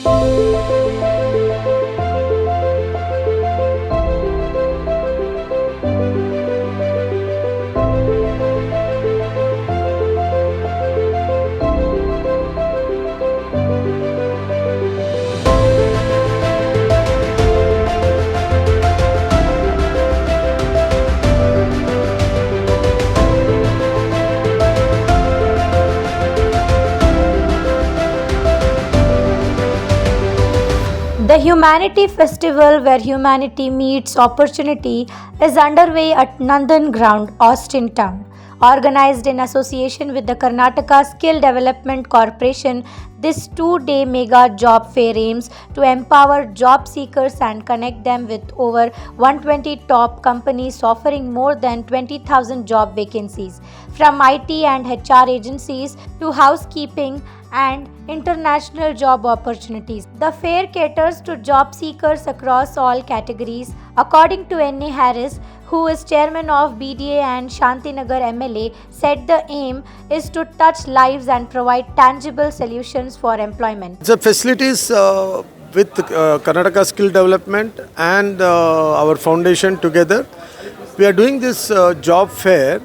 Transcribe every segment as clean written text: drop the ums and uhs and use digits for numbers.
The Humanity Festival, where humanity meets opportunity, is underway at Nandan Ground, Austin Town. Organized in association with the Karnataka Skill Development Corporation, this 2-day mega job fair aims to empower job seekers and connect them with over 120 top companies offering more than 20,000 job vacancies, from IT and HR agencies to housekeeping and international job opportunities. The fair caters to job seekers across all categories. According to NA Harris, who is chairman of BDA and Shantinagar MLA, said the aim is to touch lives and provide tangible solutions for employment. The facilities with Karnataka Skill Development and our foundation together, we are doing this job fair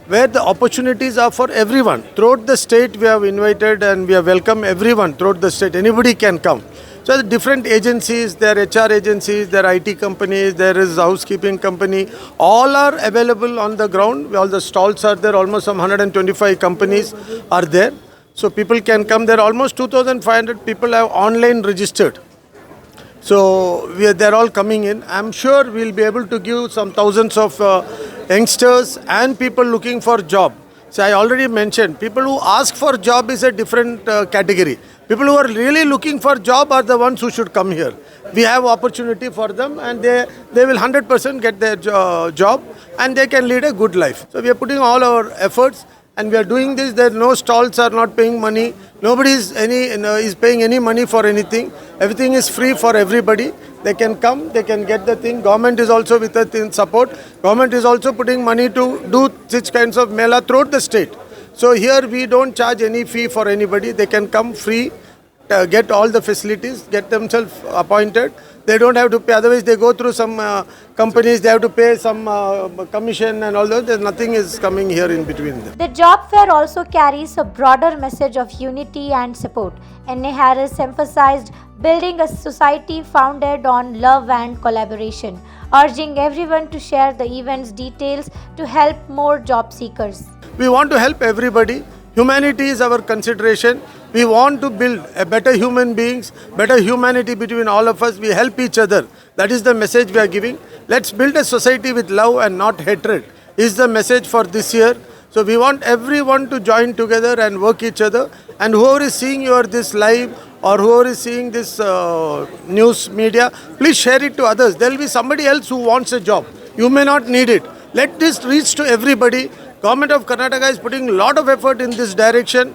where the opportunities are for everyone. Throughout the state we have invited and we have welcomed everyone throughout the state. Anybody can come. So the different agencies, there are HR agencies, there are IT companies, there is housekeeping company, all are available on the ground. All the stalls are there, almost some 125 companies are there. So people can come there. Almost 2,500 people have online registered. So they're all coming in. I'm sure we'll be able to give some thousands of youngsters and people looking for job. So I already mentioned, people who ask for job is a different category. People who are really looking for job are the ones who should come here. We have opportunity for them and they will 100% get their job and they can lead a good life. So we are putting all our efforts and we are doing this. There no stalls are not paying money. Nobody is paying any money for anything. Everything is free for everybody. They can come, they can get the thing. Government is also with us in support. Government is also putting money to do such kinds of mela throughout the state. So here we don't charge any fee for anybody. They can come free, get all the facilities, get themselves appointed. They don't have to pay. Otherwise they go through some companies, they have to pay some commission and all that. There's nothing is coming here in between them. The job fair also carries a broader message of unity and support. NA Harris emphasized building a society founded on love and collaboration, urging everyone to share the event's details to help more job seekers. We want to help everybody. Humanity is our consideration. We want to build a better human beings, better humanity between all of us. We help each other. That is the message we are giving. Let's build a society with love and not hatred is the message for this year. So we want everyone to join together and work each other. And whoever is seeing this live or whoever is seeing this news media, please share it to others. There will be somebody else who wants a job. You may not need it. Let this reach to everybody. Government of Karnataka is putting a lot of effort in this direction.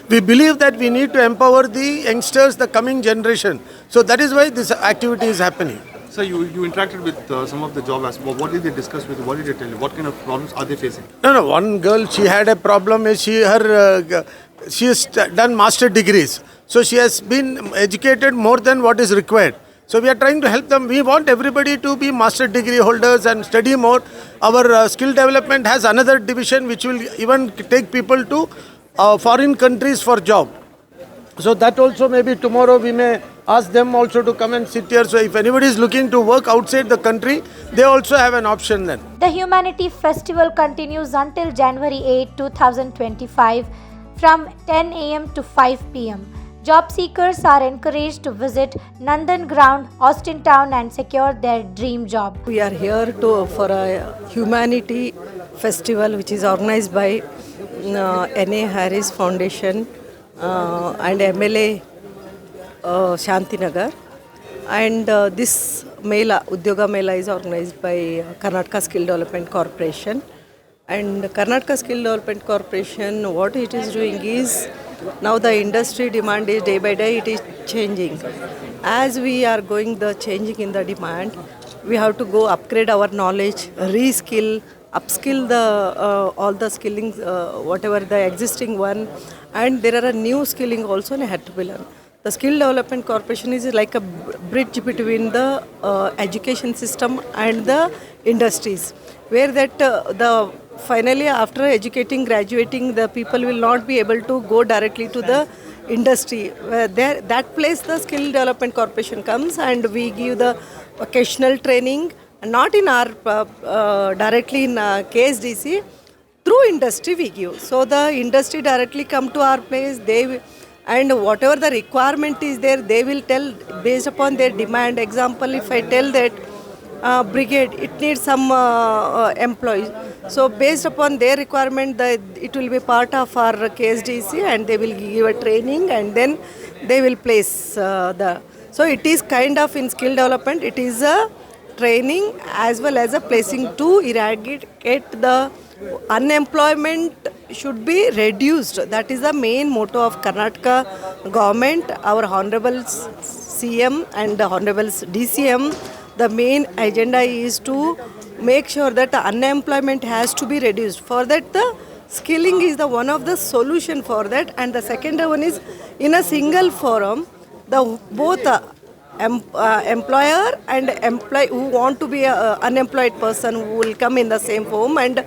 We believe that we need to empower the youngsters, the coming generation. So that is why this activity is happening. So you interacted with some of the job aspects. What did they discuss with you? What did they tell you? What kind of problems are they facing? No. One girl, she had a problem. She has done master degrees. So she has been educated more than what is required. So we are trying to help them. We want everybody to be master degree holders and study more. Our skill development has another division which will even take people to foreign countries for job. So that also maybe tomorrow we may ask them also to come and sit here. So if anybody is looking to work outside the country, they also have an option then. The Humanity Festival continues until January 8, 2025 from 10 a.m. to 5 p.m. Job seekers are encouraged to visit Nandan Ground, Austin Town and secure their dream job. We are here for a Humanity Festival which is organized by NA Harris Foundation and MLA Shantinagar. And this Mela, Udyoga Mela is organized by Karnataka Skill Development Corporation. And Karnataka Skill Development Corporation, what it is doing is, now the industry demand is day by day, it is changing. As we are changing in the demand, we have to go upgrade our knowledge, reskill, upskill all the skilling, whatever the existing one, and there are a new skilling also had to be learned. The Skill Development Corporation is like a bridge between the education system and the industries, where that the finally after educating, graduating, the people will not be able to go directly to the industry. Where there, that place the Skill Development Corporation comes, and we give the vocational training, not in our directly in KSDC, through industry we give. So the industry directly come to our place, and whatever the requirement is there, they will tell based upon their demand. Example, if I tell that brigade, it needs some employees. So based upon their requirement, it will be part of our KSDC, and they will give a training, and then they will place the. So it is kind of in skill development, it is a training as well as a placing to eradicate the unemployment should be reduced. That is the main motto of Karnataka government, our honorable CM and the honorable DCM. The main agenda is to make sure that the unemployment has to be reduced. For that, the skilling is the one of the solution for that. And the second one is in a single forum, the both employer and employee who want to be a unemployed person who will come in the same forum, and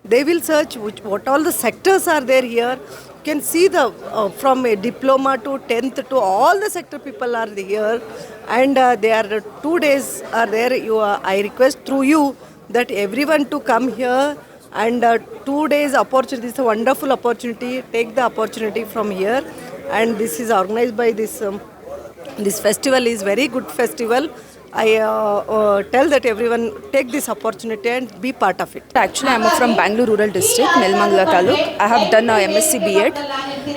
they will search what all the sectors are there here. You can see the from a diploma to 10th to all the sector people are here, and there are 2 days are there. I request through you that everyone to come here, and 2 days opportunity. It's a wonderful opportunity. Take the opportunity from here, and this is organized by this. This festival is very good festival. I tell that everyone take this opportunity and be part of it. Actually, I am from Bengaluru Rural District, Nelmangala Taluk. I have done a MSc B.Ed.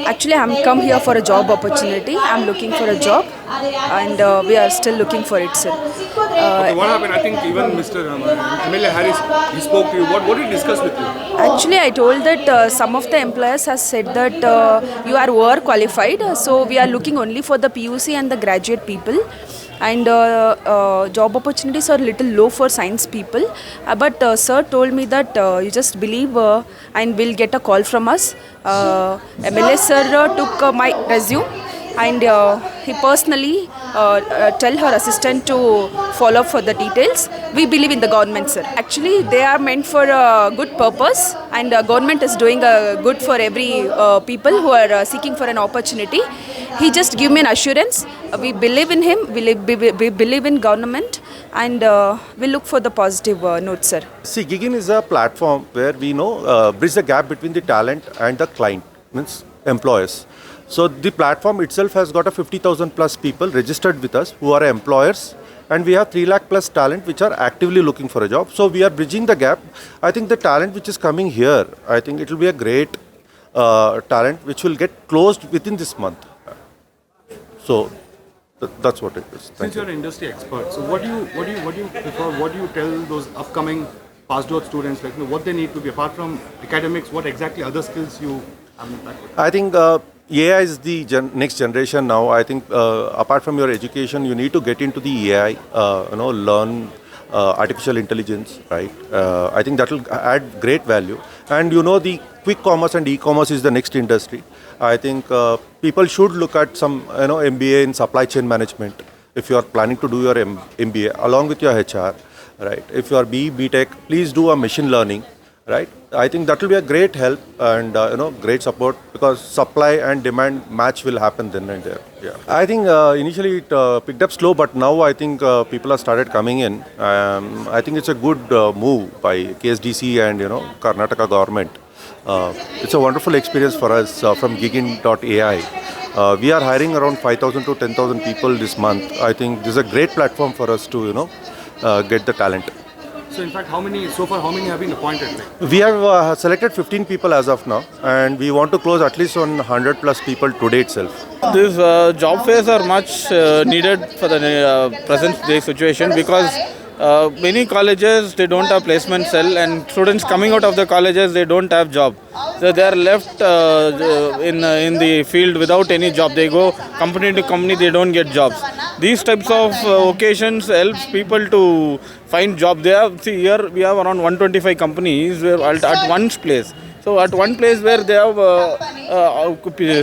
Actually, I am come here for a job opportunity. I am looking for a job, and we are still looking for it, sir. Okay, what happened? I think even Mr. MLA Harris, he spoke to you. What did he discuss with you? Actually, I told that some of the employers has said that you are overqualified, so we are looking only for the PUC and the graduate people. And job opportunities are little low for science people, but sir told me that you just believe and will get a call from us. MLA sir took my resume, and he personally tell her assistant to follow up for the details. We believe in the government, sir. Actually, they are meant for a good purpose, and government is doing good for every people who are seeking for an opportunity. He just give me an assurance. We believe in him. We believe in government, and we look for the positive note, sir. See, Gigin is a platform where we bridge the gap between the talent and the client, means employers. So the platform itself has got a 50,000 plus people registered with us who are employers, and we have 3 lakh plus talent which are actively looking for a job. So we are bridging the gap. I think the talent which is coming here, I think it will be a great talent which will get closed within this month. So that's what it is. Since you're an industry expert, so what do you prefer? What do you tell those upcoming passed out students, like what they need to be apart from academics? What exactly other skills you have in fact? I think AI is the next generation now. I think apart from your education, you need to get into the AI. Learn artificial intelligence, right? I think that will add great value. And the quick commerce and e-commerce is the next industry. I think people should look at some MBA in supply chain management if you are planning to do your MBA along with your HR, right? If you are B.Tech, please do a machine learning, right? I think that will be a great help and great support, because supply and demand match will happen then and there. Yeah, I think initially it picked up slow, but now I think people have started coming in. I think it's a good move by KSDC and Karnataka government. It's a wonderful experience for us from Gigin.ai. We are hiring around 5,000 to 10,000 people this month. I think this is a great platform for us to get the talent. So in fact, how many have been appointed? We have selected 15 people as of now, and we want to close at least 100 plus people today itself. These job fairs are much needed for the present day situation, because many colleges, they don't have placement cell, and students coming out of the colleges, they don't have job. So they are left in the field without any job. They go company to company, they don't get jobs. These types of occasions helps people to find job. Here we have around 125 companies at one place. So at one place where they have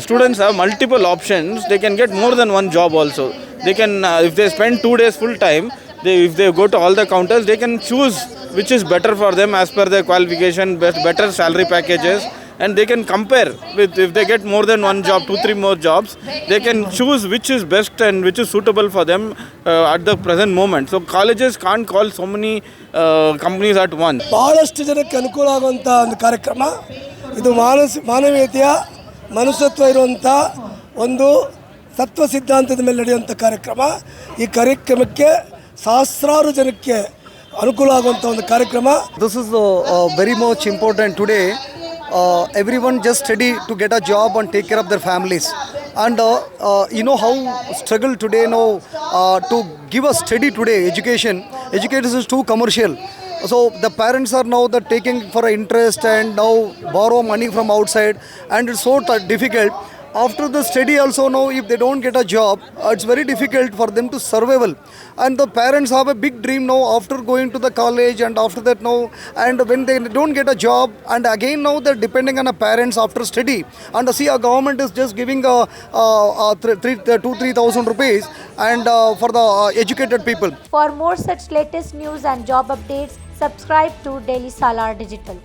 students have multiple options, they can get more than one job also. They can if they spend 2 days full time, if they go to all the counters, they can choose which is better for them as per their qualification, better salary packages, and they can compare with, if they get more than one job, 2-3 more jobs, they can choose which is best and which is suitable for them at the present moment. So colleges can't call so many companies at once. ಭಾಳಷ್ಟು ಜನಕ್ಕೆ ಅನುಕೂಲ ಆಗುವಂಥ ಒಂದು ಕಾರ್ಯಕ್ರಮ ಇದು. ಮಾನವೀಯತೆಯ ಮನುಷ್ಯತ್ವ ಇರುವಂಥ ಒಂದು ತತ್ವ ಸಿದ್ಧಾಂತದ ಮೇಲೆ ನಡೆಯುವಂಥ ಕಾರ್ಯಕ್ರಮ. ಈ ಕಾರ್ಯಕ್ರಮಕ್ಕೆ ಸಹಸ್ರಾರು ಜನಕ್ಕೆ ಅನುಕೂಲ ಆಗುವಂಥ ಒಂದು ಕಾರ್ಯಕ್ರಮ. This is very much important today. Everyone just study to get a job and take care of their families. And you know how struggle today now to give a steady today education. Education is too commercial. So the parents are now taking for interest and now borrow money from outside, and it's so difficult. After the study also now, if they don't get a job, it's very difficult for them to survival. And the parents have a big dream now after going to the college and after that now, and when they don't get a job, and again now they're depending on the parents after study. And see, our government is just giving 2,000-3,000 rupees and for the educated people. For more such latest news and job updates, subscribe to Daily Salar Digital.